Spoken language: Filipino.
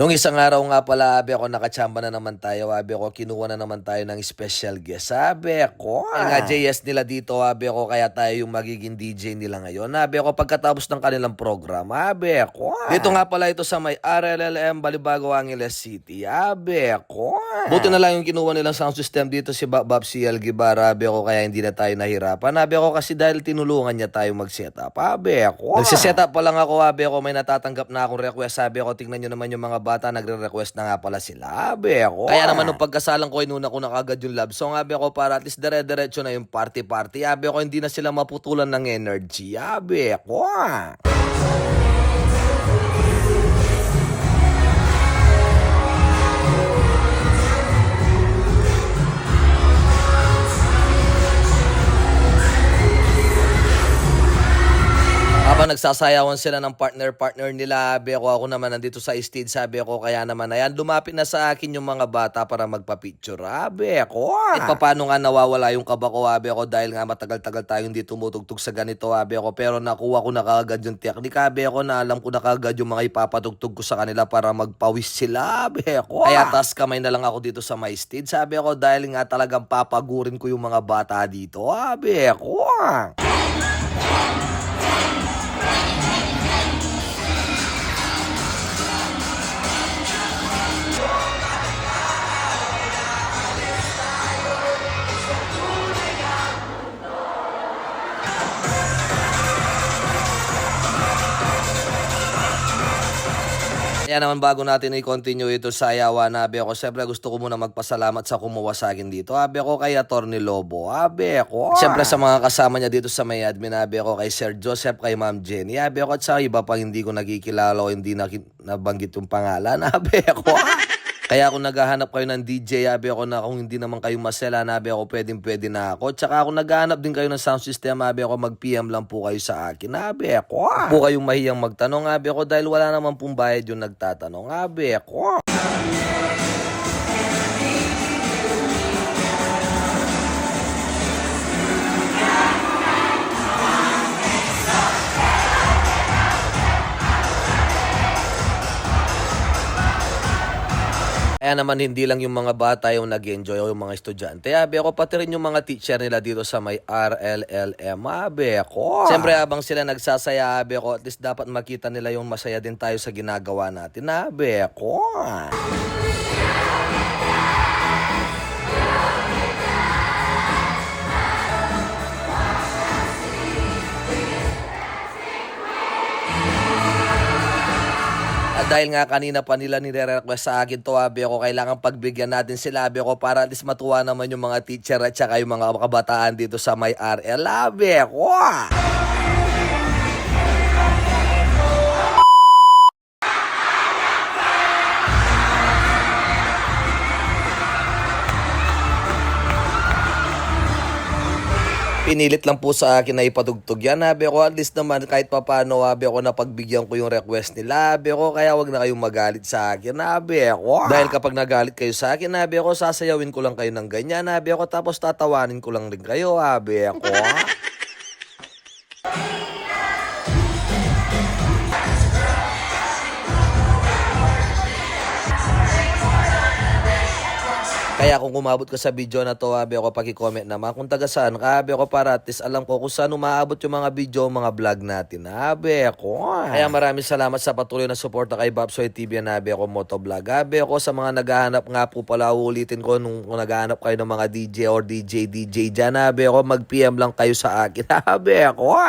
Nung isang araw nga pala, abi ako, nakachamba na naman tayo, abi ako, kinuha na naman tayo ng special guest. Sabi ako, nga JS nila dito, abi ako, kaya tayo yung magiging DJ nila ngayon. Abi ako, pagkatapos ng kanilang program, abi ako. Dito nga pala ito sa may RLLM, Balibago, Angeles City, abi ako. Buti na lang yung kinuha nilang sound system dito si Bob CL Guevara, abi ako, kaya hindi na tayo nahirapan. Abi ako, kasi dahil tinulungan niya tayo mag-setup, abi ako. Nagsisetup pa lang ako, abi ako, may natatanggap na akong request, abi ako, tingnan nyo naman yung mga bata, nagre-request na nga pala sila, abi ako. Kaya naman nung pagkasalang ko, inuna ko na kagad yung love song, abi ako, para at least dire-diretso na yung party-party, abi ako, hindi na sila maputulan ng energy, abi ako. Habang nagsasayawan sila ng partner-partner nila, abi ako naman nandito sa stage, sabi ako, kaya naman ayan, lumapit na sa akin yung mga bata para magpa-picture, abi ako. At paano nga nawawala yung kaba ko, abi ako, dahil nga matagal-tagal tayo hindi tumutugtog sa ganito, abi ako, pero nakuha ko na kagad yung technique, abi ako, na alam ko na kagad yung mga ipapatugtog ko sa kanila para magpawis sila, abi ako. Kaya tas kamay na lang ako dito sa my stage, sabi ako, dahil nga talagang papagurin ko yung mga bata dito, abi ako. Kaya naman bago natin i-continue ito sa yawan, abi ako, siyempre gusto ko muna magpasalamat sa kumuha sa akin dito. Abi ako kay Atty. Lobo, abi ako. Siyempre sa mga kasama niya dito sa may admin, abi ako kay Sir Joseph, kay Ma'am Jenny, abi ako, at sa iba pang hindi ko nakikilala o hindi nabanggit yung pangalan, abi ako. Kaya kung naghahanap kayo ng DJ, abi ako, na kung hindi naman kayo masela, abi ako, pwede na ako. Tsaka kung naghahanap din kayo ng sound system, abi ako, mag-PM lang po kayo sa akin, abi ako. Huwag po kayong mahiyang magtanong, abi ako, dahil wala naman pong bayad yung nagtatanong, abi ako. Kaya naman hindi lang yung mga bata yung nag-enjoy o yung mga estudyante. Abi ako, pati rin yung mga teacher nila dito sa may RLLM. Abi ako. Siyempre habang sila nagsasaya, abi ako, at least dapat makita nila yung masaya din tayo sa ginagawa natin. Abi ako. Dahil nga kanina pa nila nire-request sa akin to, abi ako, kailangan pagbigyan natin sila, abi ako, para at least matuwa naman yung mga teacher at saka yung mga kabataan dito sa may RL, abi ako. Pinilit lang po sa akin na ipatugtog yan, abi ako, at least naman kahit papano, abi ako, napagbigyan ko yung request nila, abi ako, kaya wag na kayong magalit sa akin, abi ako. Dahil kapag nagalit kayo sa akin, abi ako, sasayawin ko lang kayo ng ganyan, abi ako, tapos tatawanin ko lang rin kayo, abi ako. Kaya kung umabot ka sa video na to, abi ako, paki-comment naman kung taga saan ka, abi ako, para at least alam ko kung saan umaabot yung mga video, mga vlog natin, abi ako. Kaya maraming salamat sa patuloy na suporta kay Bobsoy TV, abi ako, motovlog, abi ako. Sa mga naghahanap nga po pala, ulitin ko, kung naghahanap kayo ng mga DJ or DJ dyan, abi ako, mag-PM lang kayo sa akin, abi ako.